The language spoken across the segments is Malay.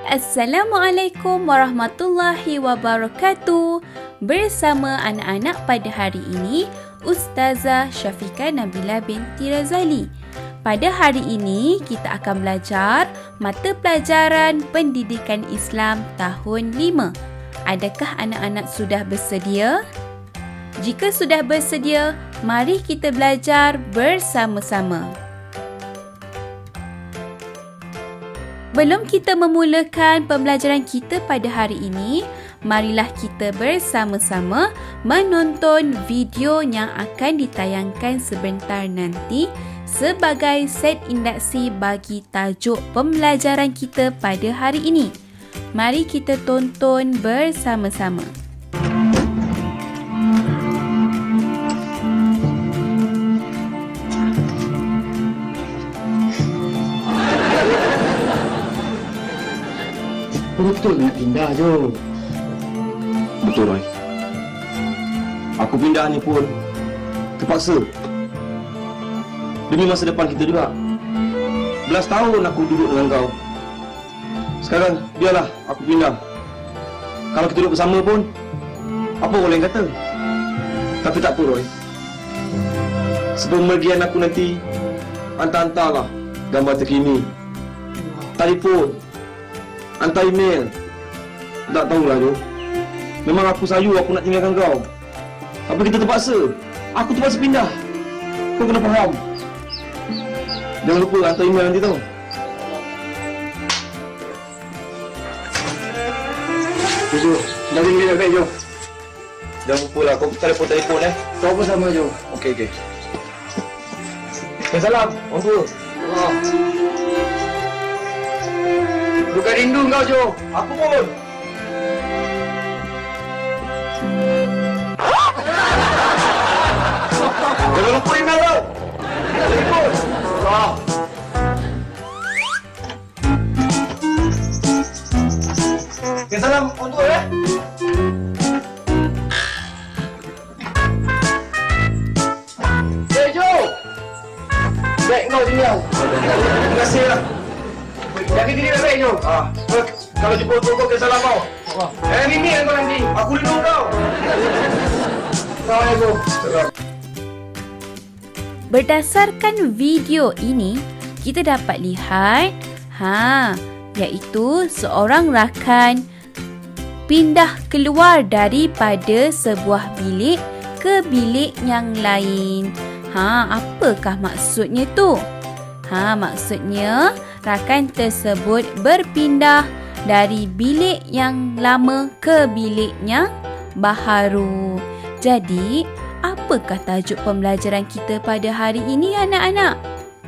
Assalamualaikum warahmatullahi wabarakatuh. Bersama anak-anak pada hari ini, Ustazah Syafiqah Nabila binti Razali. Pada hari ini, kita akan belajar mata pelajaran Pendidikan Islam tahun 5. Adakah anak-anak sudah bersedia? Jika sudah bersedia, mari kita belajar bersama-sama. Sebelum kita memulakan pembelajaran kita pada hari ini, marilah kita bersama-sama menonton video yang akan ditayangkan sebentar nanti sebagai set induksi bagi tajuk pembelajaran kita pada hari ini. Mari kita tonton bersama-sama. Betul nak pindah, Jo. Betul, Roy. Aku pindah ni pun terpaksa. Demi masa depan kita juga. Belas tahun aku duduk dengan kau. Sekarang, biarlah aku pindah. Kalau kita duduk bersama pun, apa orang kata? Tapi tak apa, Roy. Sepemergian aku nanti, hantar-hantarlah gambar terkini. Telefon, hantar email. Tak tahulah, Jo. Memang aku sayu aku nak tinggalkan kau. Tapi kita terpaksa. Aku terpaksa pindah. Kau kena faham. Jangan lupa hantar email nanti tau. Jo, dari ni baik, Jo. Jangan lupa lah kau telefon Kau pun sama, Jo. Okey. Salam, orang tua. Bukan rindu kau, Jo. Aku pun. Jangan lupa email tau. Telefon. Salam, orang tua ya. Hey, Jo. Baik kau sini, tau. Terima kasih lah. Jaga diri baik, Jo. Kalau jumpa kau ke salam kau. Ini kau nanti. Aku rindu kau. Assalamualaikum. Salam. Berdasarkan video ini, kita dapat lihat iaitu seorang rakan pindah keluar daripada sebuah bilik ke bilik yang lain. Apakah maksudnya tu? Maksudnya rakan tersebut berpindah dari bilik yang lama ke bilik yang baharu. Jadi, apakah tajuk pembelajaran kita pada hari ini, anak-anak?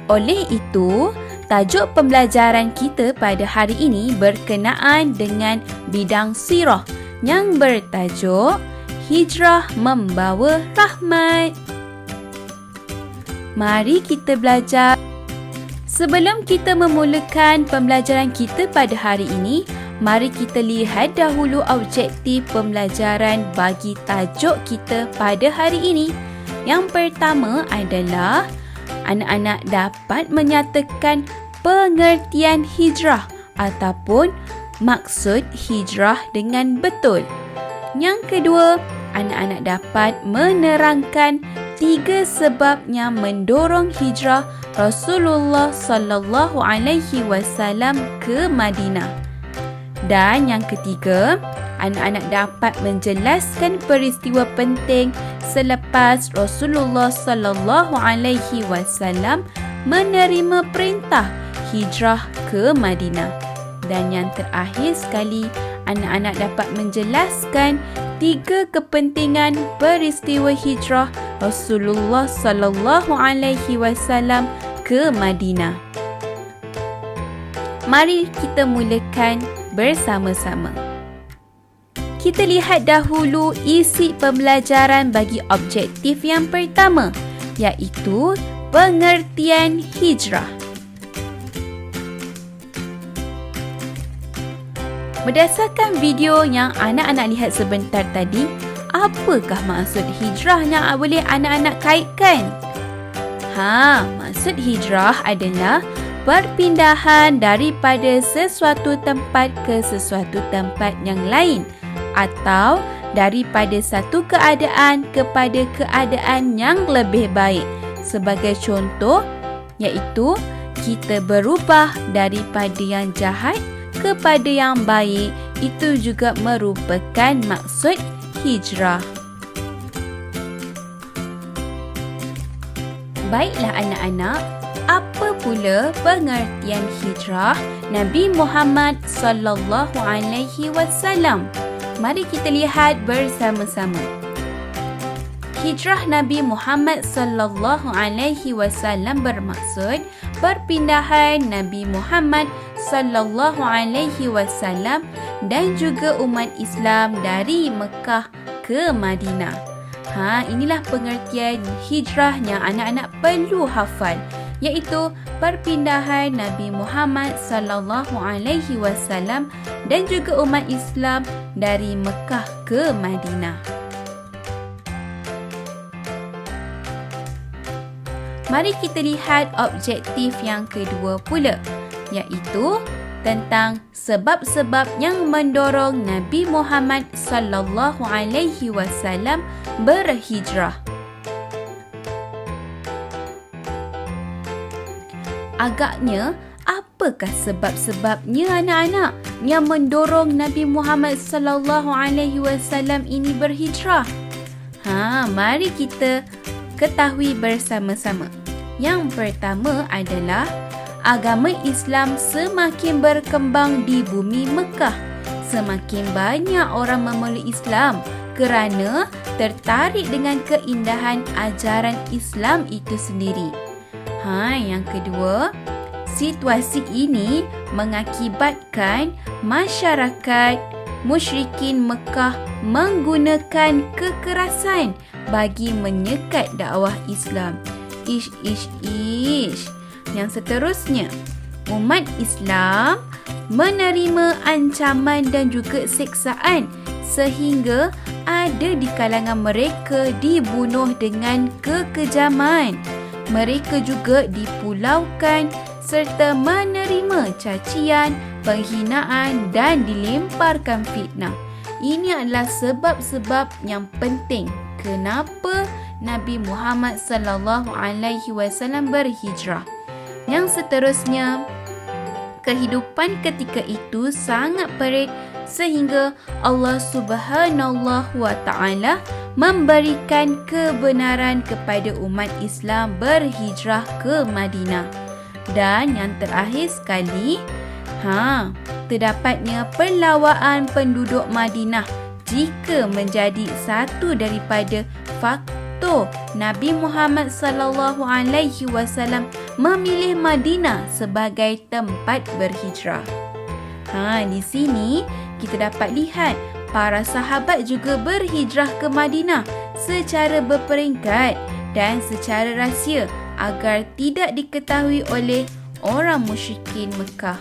Oleh itu, tajuk pembelajaran kita pada hari ini berkenaan dengan bidang sirah yang bertajuk Hijrah Membawa Rahmat. Mari kita belajar. Sebelum kita memulakan pembelajaran kita pada hari ini, mari kita lihat dahulu objektif pembelajaran bagi tajuk kita pada hari ini. Yang pertama adalah anak-anak dapat menyatakan pengertian hijrah ataupun maksud hijrah dengan betul. Yang kedua, anak-anak dapat menerangkan 3 sebab yang mendorong hijrah Rasulullah sallallahu alaihi wasallam ke Madinah. Dan yang ketiga, anak-anak dapat menjelaskan peristiwa penting selepas Rasulullah sallallahu alaihi wasallam menerima perintah hijrah ke Madinah. Dan yang terakhir sekali, anak-anak dapat menjelaskan 3 kepentingan peristiwa hijrah Rasulullah sallallahu alaihi wasallam ke Madinah. Mari kita mulakan bersama-sama. Kita lihat dahulu isi pembelajaran bagi objektif yang pertama, iaitu pengertian hijrah. Berdasarkan video yang anak-anak lihat sebentar tadi, apakah maksud hijrah yang boleh anak-anak kaitkan? Maksud hijrah adalah perpindahan daripada sesuatu tempat ke sesuatu tempat yang lain, atau daripada satu keadaan kepada keadaan yang lebih baik. Sebagai contoh, iaitu kita berubah daripada yang jahat kepada yang baik. Itu juga merupakan maksud hijrah. Baiklah anak-anak, apa pula pengertian hijrah Nabi Muhammad sallallahu alaihi wasallam? Mari kita lihat bersama-sama. Hijrah Nabi Muhammad sallallahu alaihi wasallam bermaksud perpindahan Nabi Muhammad sallallahu alaihi wasallam dan juga umat Islam dari Mekah ke Madinah. Inilah pengertian hijrah yang anak-anak perlu hafal, iaitu perpindahan Nabi Muhammad sallallahu alaihi wasallam dan juga umat Islam dari Mekah ke Madinah. Mari kita lihat objektif yang kedua pula, iaitu tentang sebab-sebab yang mendorong Nabi Muhammad sallallahu alaihi wasallam berhijrah. Agaknya, apakah sebab-sebabnya anak-anak yang mendorong Nabi Muhammad sallallahu alaihi wasallam ini berhijrah? Mari kita ketahui bersama-sama. Yang pertama adalah agama Islam semakin berkembang di bumi Mekah. Semakin banyak orang memeluk Islam kerana tertarik dengan keindahan ajaran Islam itu sendiri. Yang kedua, situasi ini mengakibatkan masyarakat musyrikin Mekah menggunakan kekerasan bagi menyekat dakwah Islam. Yang seterusnya, umat Islam menerima ancaman dan juga siksaan sehingga ada di kalangan mereka dibunuh dengan kekejaman. Mereka juga dipulaukan serta menerima cacian, penghinaan dan dilemparkan fitnah. Ini adalah sebab-sebab yang penting kenapa Nabi Muhammad sallallahu alaihi wasallam berhijrah. Yang seterusnya, kehidupan ketika itu sangat perit sehingga Allah Subhanahu wa taala memberikan kebenaran kepada umat Islam berhijrah ke Madinah. Dan yang terakhir sekali, terdapatnya perlawanan penduduk Madinah jika menjadi satu daripada faktor Nabi Muhammad sallallahu alaihi wasallam memilih Madinah sebagai tempat berhijrah. Di sini kita dapat lihat para sahabat juga berhijrah ke Madinah secara berperingkat dan secara rahsia agar tidak diketahui oleh orang musyrikin Mekah.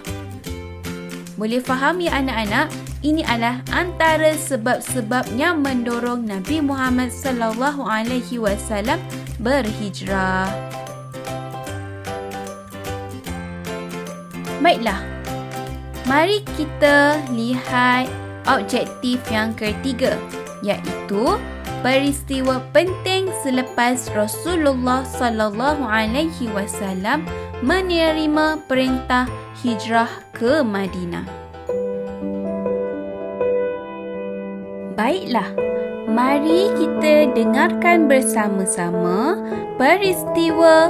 Boleh faham ya anak-anak? Ini adalah antara sebab-sebab yang mendorong Nabi Muhammad sallallahu alaihi wasallam berhijrah. Baiklah. Mari kita lihat objektif yang ketiga, iaitu peristiwa penting selepas Rasulullah sallallahu alaihi wasallam menerima perintah hijrah ke Madinah. Baiklah, mari kita dengarkan bersama-sama peristiwa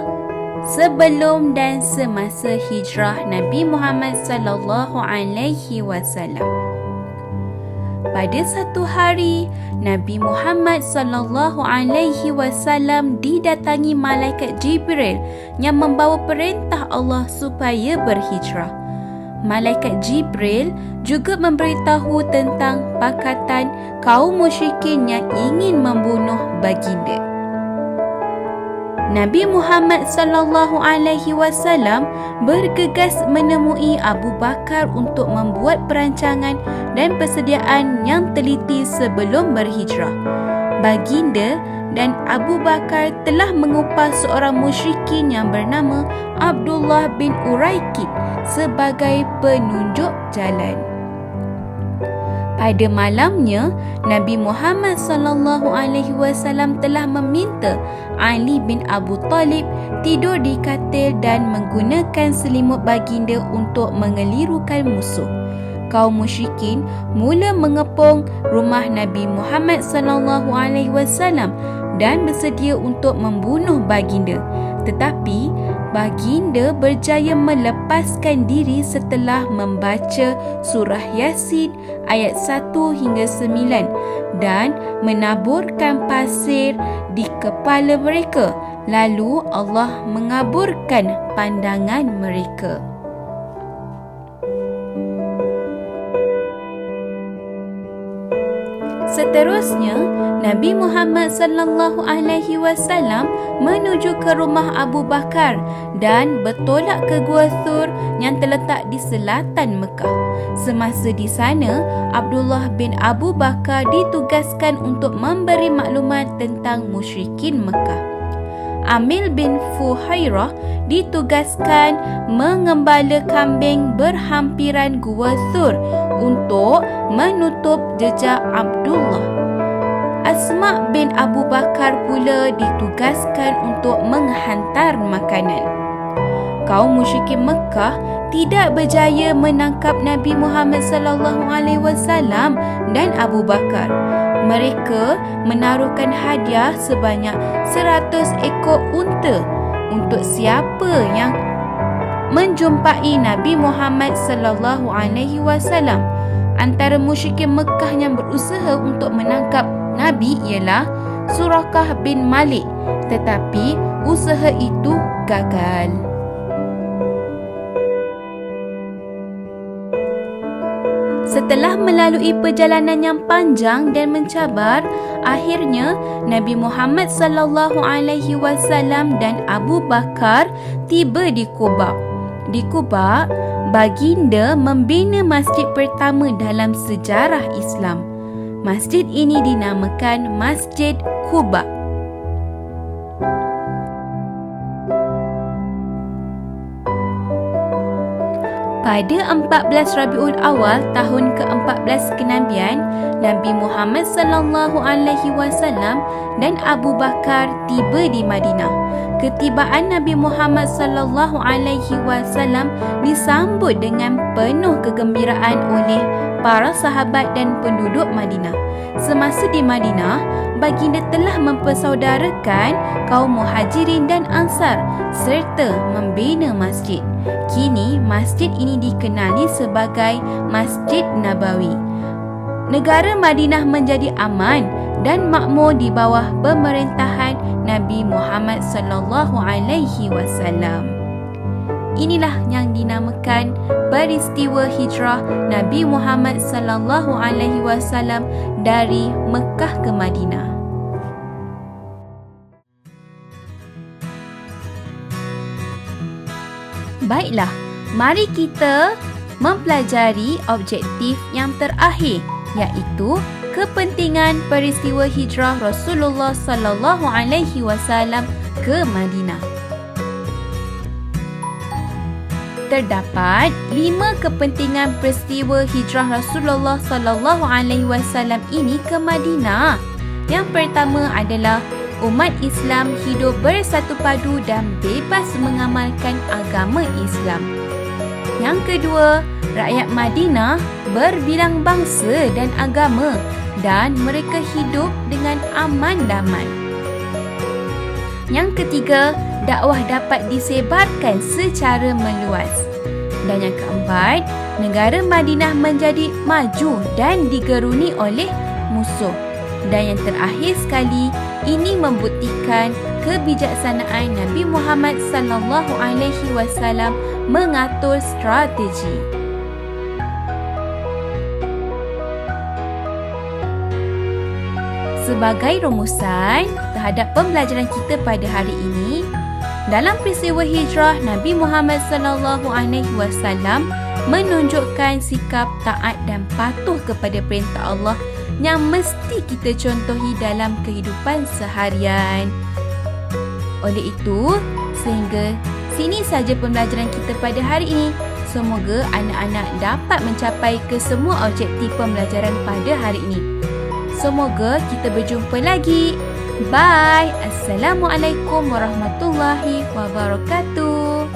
sebelum dan semasa hijrah Nabi Muhammad sallallahu alaihi wasallam. Pada satu hari, Nabi Muhammad sallallahu alaihi wasallam didatangi malaikat Jibril yang membawa perintah Allah supaya berhijrah. Malaikat Jibril juga memberitahu tentang pakatan kaum musyrikin yang ingin membunuh baginda. Nabi Muhammad sallallahu alaihi wasallam bergegas menemui Abu Bakar untuk membuat perancangan dan persediaan yang teliti sebelum berhijrah. baginda dan Abu Bakar telah mengupah seorang musyrikin yang bernama Abdullah bin Uraikid sebagai penunjuk jalan. Pada malamnya, Nabi Muhammad SAW telah meminta Ali bin Abu Talib tidur di katil dan menggunakan selimut baginda untuk mengelirukan musuh. Kaum musyrikin mula mengepung rumah Nabi Muhammad SAW dan bersedia untuk membunuh baginda. Tetapi baginda berjaya melepaskan diri setelah membaca surah Yasin ayat 1 hingga 9 dan menaburkan pasir di kepala mereka. Lalu Allah mengaburkan pandangan mereka. Seterusnya, Nabi Muhammad SAW menuju ke rumah Abu Bakar dan bertolak ke Gua Thur yang terletak di selatan Mekah. Semasa di sana, Abdullah bin Abu Bakar ditugaskan untuk memberi maklumat tentang musyrikin Mekah. Amil bin Fuhairah ditugaskan mengembala kambing berhampiran Gua Thur untuk menutup jejak Abdullah. Asma bin Abu Bakar pula ditugaskan untuk menghantar makanan. Kaum musyrikin Mekah tidak berjaya menangkap Nabi Muhammad SAW dan Abu Bakar. Mereka menaruhkan hadiah sebanyak 100 ekor unta untuk siapa yang menjumpai Nabi Muhammad SAW. Antara musyrikin Mekah yang berusaha untuk menangkap Nabi ialah Suraqah bin Malik, tetapi usaha itu gagal. Setelah melalui perjalanan yang panjang dan mencabar, akhirnya Nabi Muhammad SAW dan Abu Bakar tiba di Quba. Di Quba, baginda membina masjid pertama dalam sejarah Islam. Masjid ini dinamakan Masjid Quba. Pada 14 Rabiul Awal tahun ke-14 kenabian, Nabi Muhammad SAW dan Abu Bakar tiba di Madinah. Ketibaan Nabi Muhammad SAW disambut dengan penuh kegembiraan oleh para sahabat dan penduduk Madinah. Semasa di Madinah, baginda telah mempersaudarakan kaum Muhajirin dan Ansar serta membina masjid. Kini, masjid ini dikenali sebagai Masjid Nabawi. Negara Madinah menjadi aman dan makmur di bawah pemerintahan Nabi Muhammad SAW. Inilah yang dinamakan peristiwa hijrah Nabi Muhammad SAW dari Mekah ke Madinah. Baiklah, mari kita mempelajari objektif yang terakhir, iaitu kepentingan peristiwa hijrah Rasulullah SAW ke Madinah. Terdapat 5 kepentingan peristiwa hijrah Rasulullah SAW ini ke Madinah. Yang pertama adalah umat Islam hidup bersatu padu dan bebas mengamalkan agama Islam. Yang kedua, rakyat Madinah berbilang bangsa dan agama dan mereka hidup dengan aman damai. Yang ketiga, dakwah dapat disebarkan secara meluas. Dan yang keempat, negara Madinah menjadi maju dan digeruni oleh musuh. Dan yang terakhir sekali, ini membuktikan kebijaksanaan Nabi Muhammad SAW mengatur strategi. Sebagai rumusan terhadap pembelajaran kita pada hari ini, dalam peristiwa hijrah, Nabi Muhammad SAW menunjukkan sikap taat dan patuh kepada perintah Allah yang mesti kita contohi dalam kehidupan seharian. Oleh itu, sehingga sini saja pembelajaran kita pada hari ini. Semoga anak-anak dapat mencapai ke semua objektif pembelajaran pada hari ini. Semoga kita berjumpa lagi. Bye. Assalamualaikum warahmatullahi wabarakatuh.